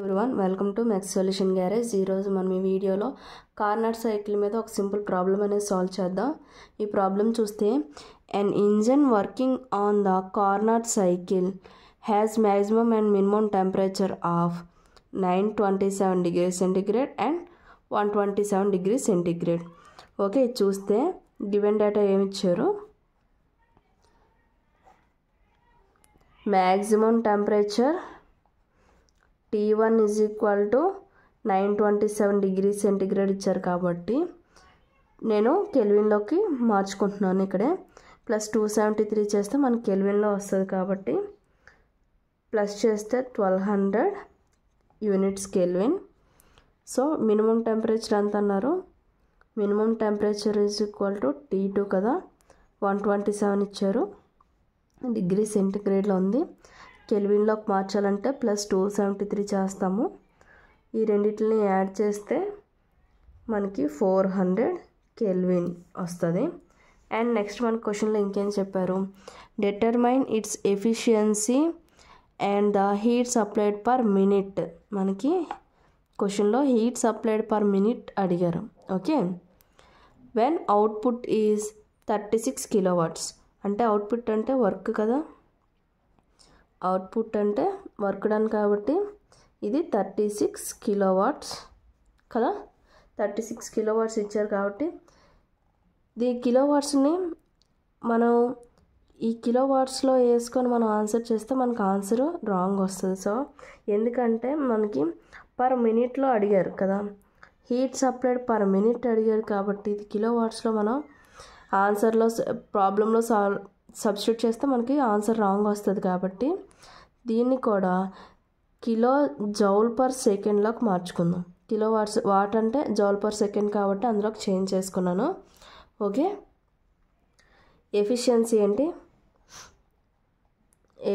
Everyone welcome to maths solution garage. ఈరోజు మనం ఈ వీడియోలో కార్నర్ సైకిల్ మీద ఒక సింపుల్ ప్రాబ్లం అనేది సాల్వ్ చేద్దాం. ఈ ప్రాబ్లం చూస్తే an engine working on the Carnot cycle has maximum and minimum temperature of 927 degrees centigrade and 127 degrees centigrade. Okay, ఇది చూస్తే గివెన్ డేటా ఏమి ఇచ్చారు? Maximum temperature T1 is equal to 927 degrees centigrade ఇచ్చారు కాబట్టి నేను కెల్విన్లోకి మార్చుకుంటున్నాను. ఇక్కడే ప్లస్ 273 చేస్తే మనకి కెల్విన్లో వస్తుంది కాబట్టి ప్లస్ చేస్తే 1200 units kelvin. So minimum temperature ఎంత అన్నారు? Minimum temperature is equal to T2 కదా, 127 ఇచ్చారు, డిగ్రీ సెంటిగ్రేడ్లో ఉంది. కెల్విన్లోకి మార్చాలంటే ప్లస్ 273 చేస్తాము. ఈ రెండింటిని యాడ్ చేస్తే మనకి 400 కెల్విన్ వస్తుంది. అండ్ నెక్స్ట్ మన క్వశ్చన్లో ఇంకేం చెప్పారు? Determine it's efficiency and the heat supplied per minute. మనకి క్వశ్చన్లో హీట్ సప్లైడ్ పర్ మినిట్ అడిగారు. Okay, when output is 36 kilowatts. అంటే అవుట్పుట్ అంటే వర్క్ కదా, అవుట్పుట్ అంటే వర్క్ డన్ కాబట్టి ఇది 36 kilowatts కదా. 36 kilowatts ఇచ్చారు కాబట్టి ఈ కిలోవాట్స్ని మనం ఈ కిలోవాట్స్లో వేసుకొని మనం ఆన్సర్ చేస్తే మనకు ఆన్సర్ రాంగ్ వస్తుంది. సో ఎందుకంటే మనకి పర్ మినిట్లో అడిగారు కదా, హీట్ సప్లైడ్ పర్ మినిట్ అడిగారు కాబట్టి ఇది కిలోవాట్స్లో మనం ఆన్సర్లో ప్రాబ్లంలో సబ్స్టిట్యూట్ చేస్తే మనకి ఆన్సర్ రాంగ్ వస్తుంది. కాబట్టి దీన్ని కూడా కిలో జౌల్ పర్ సెకండ్లోకి మార్చుకుందాం. కిలో వాట్ అంటే జౌల్ పర్ సెకండ్ కాబట్టి అందులోకి చేంజ్ చేసుకున్నాను. ఓకే, ఎఫిషియన్సీ ఏంటి?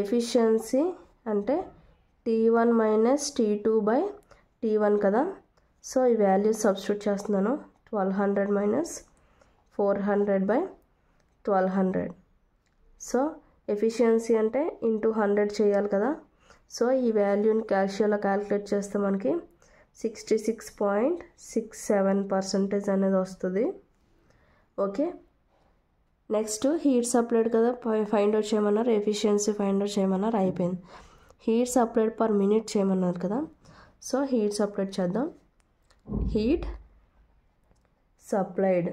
ఎఫిషియన్సీ అంటే T1 minus T2 by T1 కదా. సో ఈ వాల్యూ సబ్స్టిట్యూట్ చేస్తున్నాను. 1200 మైనస్ 400 బై 1200. సో ఎఫిషియన్సీ అంటే ఇంటూ 100 చేయాలి కదా. సో ఈ వాల్యూని క్యాషియోలో క్యాలిక్యులేట్ చేస్తే మనకి 66.67% అనేది వస్తుంది. ఓకే, నెక్స్ట్ హీట్ సప్లైడ్ కదా ఫైండ్ అవుట్ చేయమన్నారు, ఎఫిషియన్సీ ఫైండ్ అవుట్ చేయమన్నారు, అయిపోయింది. హీట్ సప్లైడ్ పర్ మినిట్ చేయమన్నారు కదా. సో హీట్ సప్లైడ్ చేద్దాం. హీట్ సప్లైడ్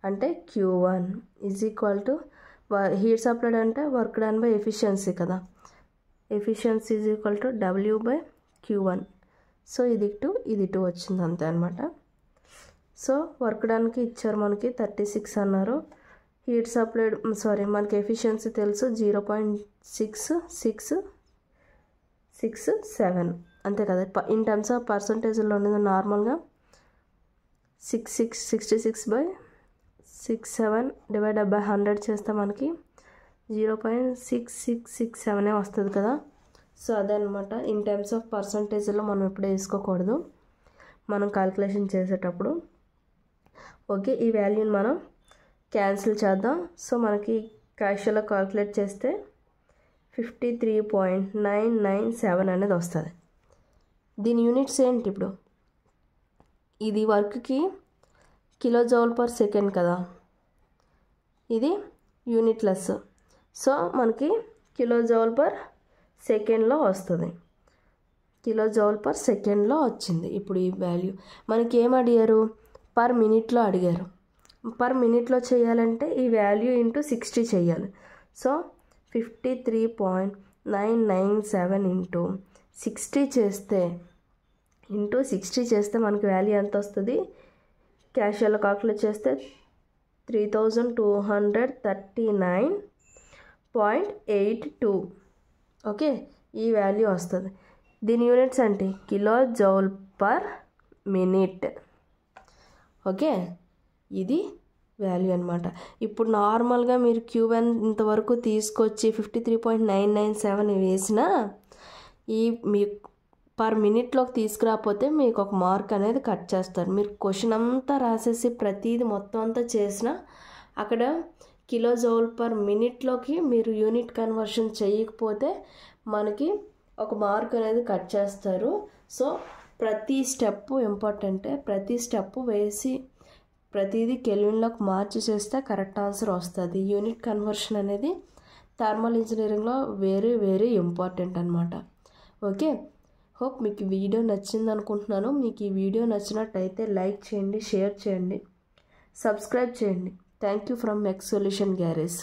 అంటే Q1 is equal to heat supplied అంటే వర్క్ డన్ బై ఎఫిషియన్సీ కదా, efficiency is equal to W by Q1. So ఇది 2 వచ్చింది అంతే అనమాట. సో వర్క్ డన్కి ఇచ్చారు మనకి 36 అన్నారు. హీట్ సప్లైడ్ మనకి ఎఫిషియన్సీ తెలుసు 0.6667 అంతే కదా. ఇన్ టర్మ్స్ ఆఫ్ పర్సంటేజ్లో ఉన్నది నార్మల్గా 66/67 డివైడెడ్ బై 100 చేస్తే మనకి 0.6667 వస్తుంది కదా. సో అదే అనమాట. ఇన్ టర్మ్స్ ఆఫ్ పర్సంటేజ్లో మనం ఎప్పుడు వేసుకోకూడదు మనం క్యాల్కులేషన్ చేసేటప్పుడు. ఓకే, ఈ వాల్యూని మనం క్యాన్సిల్ చేద్దాం. సో మనకి క్యాషియోలో క్యాల్కులేట్ చేస్తే 53.997 అనేది వస్తుంది. దీని యూనిట్స్ ఏంటి? ఇప్పుడు ఇది వర్క్కి కిలో జౌల్ పర్ సెకండ్ కదా, ఇది యూనిట్ లెస్. సో మనకి కిలో జౌల్ పర్ సెకండ్లో వస్తుంది, కిలో జౌల్ పర్ సెకండ్లో వచ్చింది. ఇప్పుడు ఈ వాల్యూ మనకి ఏం అడిగారు? పర్ మినిట్లో అడిగారు. పర్ మినిట్లో చేయాలంటే ఈ వాల్యూ ఇంటూ 60 చేయాలి. సో 53.997 ఇంటూ 60 చేస్తే మనకి వాల్యూ ఎంత వస్తుంది? క్యాషియోలో కాల్కులేట్ చేస్తే 3239.82. ఓకే, ఈ వాల్యూ వస్తుంది. దీని యూనిట్స్ అంటే kilo joule per minute. Okay, ఇది వాల్యూ అనమాట. ఇప్పుడు నార్మల్గా మీరు Q1 ఇంతవరకు తీసుకొచ్చి 53.997 వేసినా ఈ మీ పర్ మినిట్లోకి తీసుకురాకపోతే మీకు ఒక మార్క్ అనేది కట్ చేస్తారు. మీరు క్వశ్చన్ అంతా రాసేసి ప్రతిదీ మొత్తం అంతా చేసినా అక్కడ కిలో జౌల్ పర్ మినిట్లోకి మీరు యూనిట్ కన్వర్షన్ చేయకపోతే మనకి ఒక మార్క్ అనేది కట్ చేస్తారు. సో ప్రతి స్టెప్ ఇంపార్టెంటే, ప్రతి స్టెప్ వేసి ప్రతిదీ కెల్విన్లోకి మార్చి చేస్తే కరెక్ట్ ఆన్సర్ వస్తుంది. యూనిట్ కన్వర్షన్ అనేది థర్మల్ ఇంజనీరింగ్లో వెరీ వెరీ ఇంపార్టెంట్ అనమాట. ఓకే, హోప్ మీకు వీడియో నచ్చింది అనుకుంటున్నాను. మీకు ఈ వీడియో నచ్చినట్టయితే లైక్ చేయండి, షేర్ చేయండి, సబ్స్క్రైబ్ చేయండి. Thank you from mess solution garage.